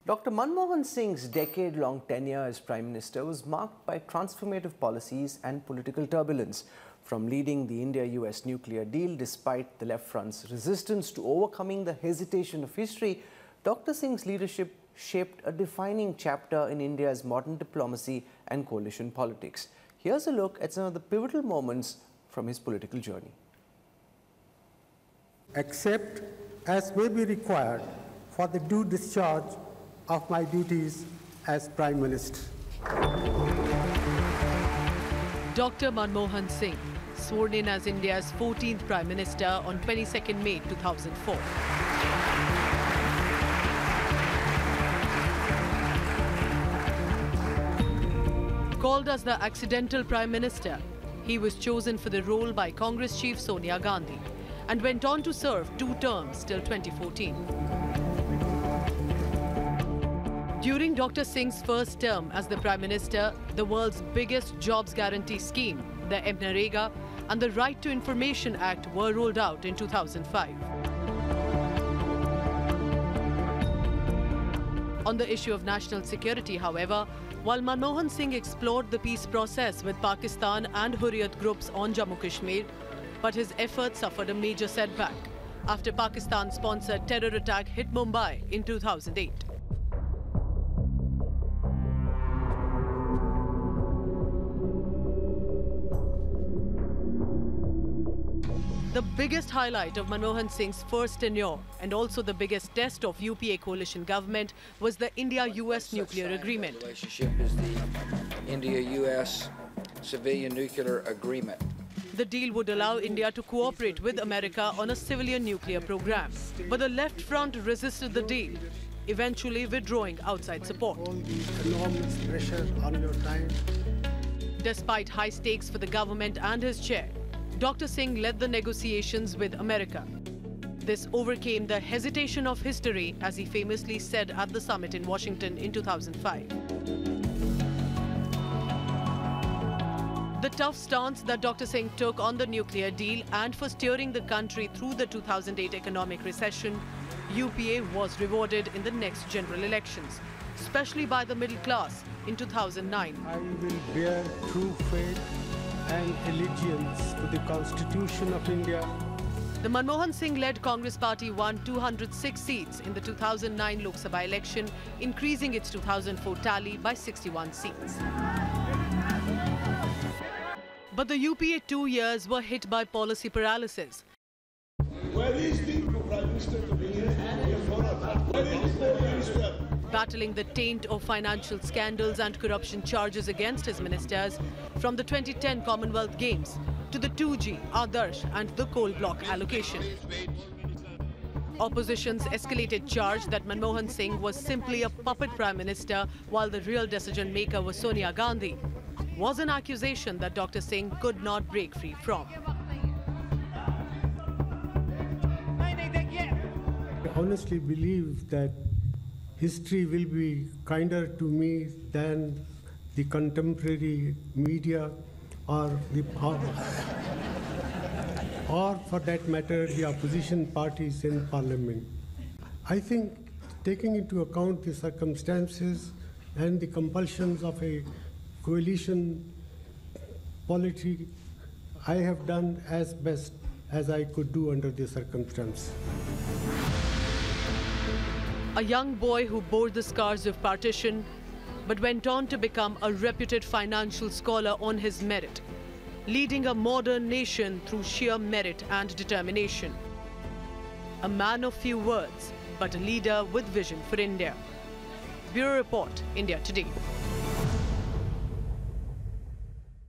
Dr. Manmohan Singh's decade-long tenure as Prime Minister was marked by transformative policies and political turbulence. From leading the India-US nuclear deal despite the left front's resistance to overcoming the hesitation of history, Dr. Singh's leadership shaped a defining chapter in India's modern diplomacy and coalition politics. Here's a look at some of the pivotal moments from his political journey. Except as may be required for the due discharge of my duties as Prime Minister. Dr. Manmohan Singh, sworn in as India's 14th Prime Minister on 22nd May 2004. Called as the accidental Prime Minister, he was chosen for the role by Congress chief Sonia Gandhi and went on to serve 2 terms till 2014. During Dr. Singh's first term as the Prime Minister, the world's biggest jobs guarantee scheme, the MNREGA, and the Right to Information Act were rolled out in 2005. On the issue of national security, however, while Manmohan Singh explored the peace process with Pakistan and Hurriyat groups on Jammu Kashmir, but his efforts suffered a major setback after Pakistan-sponsored terror attack hit Mumbai in 2008. The biggest highlight of Manmohan Singh's first tenure and also the biggest test of UPA coalition government was the India-US nuclear agreement. The relationship is the India-US civilian nuclear agreement. The deal would allow India to cooperate with America on a civilian nuclear program. But the left front resisted the deal, eventually withdrawing outside support. Enormous pressure on your time. Despite high stakes for the government and his chair, Dr. Singh led the negotiations with America. This overcame the hesitation of history, as he famously said at the summit in Washington in 2005. The tough stance that Dr. Singh took on the nuclear deal and for steering the country through the 2008 economic recession, UPA was rewarded in the next general elections, especially by the middle class in 2009. I will bear true faith and allegiance to the Constitution of India. The Manmohan Singh-led Congress party won 206 seats in the 2009 Lok Sabha election, increasing its 2004 tally by 61 seats. But the UPA 2 years were hit by policy paralysis. Where is the Prime Minister to be here? Where is the Prime Minister? Battling the taint of financial scandals and corruption charges against his ministers, from the 2010 Commonwealth Games to the 2G, Adarsh and the coal block allocation. Opposition's escalated charge that Manmohan Singh was simply a puppet Prime Minister while the real decision maker was Sonia Gandhi was an accusation that Dr. Singh could not break free from. I honestly believe that history will be kinder to me than the contemporary media or for that matter, the opposition parties in Parliament. I think, taking into account the circumstances and the compulsions of a coalition polity, I have done as best as I could do under the circumstance. A young boy who bore the scars of partition, but went on to become a reputed financial scholar on his merit, leading a modern nation through sheer merit and determination. A man of few words, but a leader with vision for India. Bureau Report, India Today.